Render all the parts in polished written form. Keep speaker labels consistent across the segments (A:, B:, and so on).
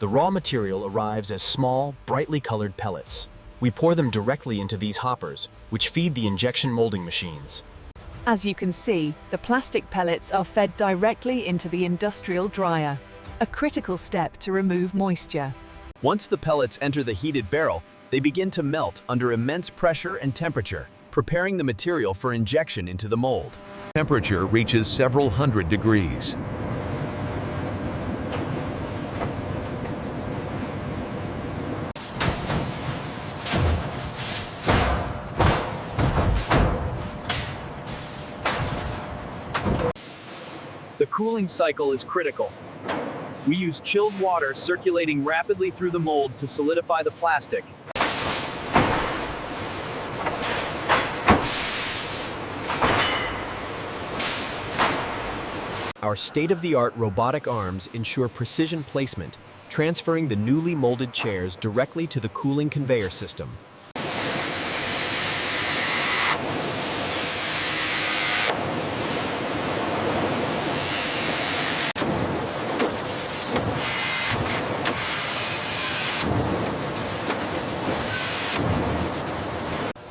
A: The raw material arrives as small, brightly colored pellets. We pour them directly into these hoppers, which feed the injection molding machines.
B: As you can see, the plastic pellets are fed directly into the industrial dryer, a critical step to remove moisture.
C: Once the pellets enter the heated barrel, they begin to melt under immense pressure and temperature, preparing the material for injection into the mold.
D: Temperature reaches several hundred degrees.
C: The cooling cycle is critical. We use chilled water circulating rapidly through the mold to solidify the plastic.
A: Our state-of-the-art robotic arms ensure precision placement, transferring the newly molded chairs directly to the cooling conveyor system.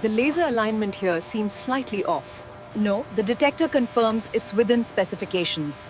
E: The laser alignment here seems slightly off. No, the detector confirms it's within specifications.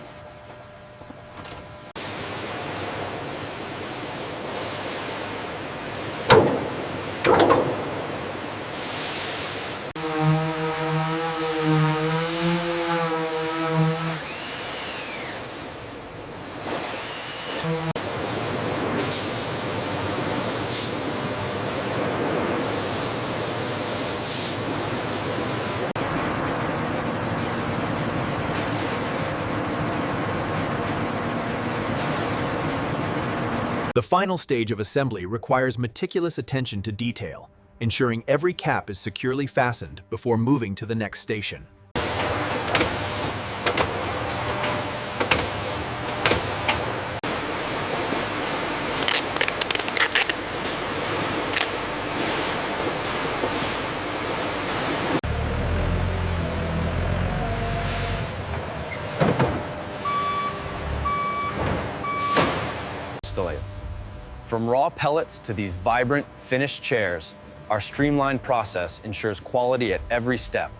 A: The final stage of assembly requires meticulous attention to detail, ensuring every cap is securely fastened before moving to the next station.
F: From raw pellets to these vibrant, finished chairs, our streamlined process ensures quality at every step.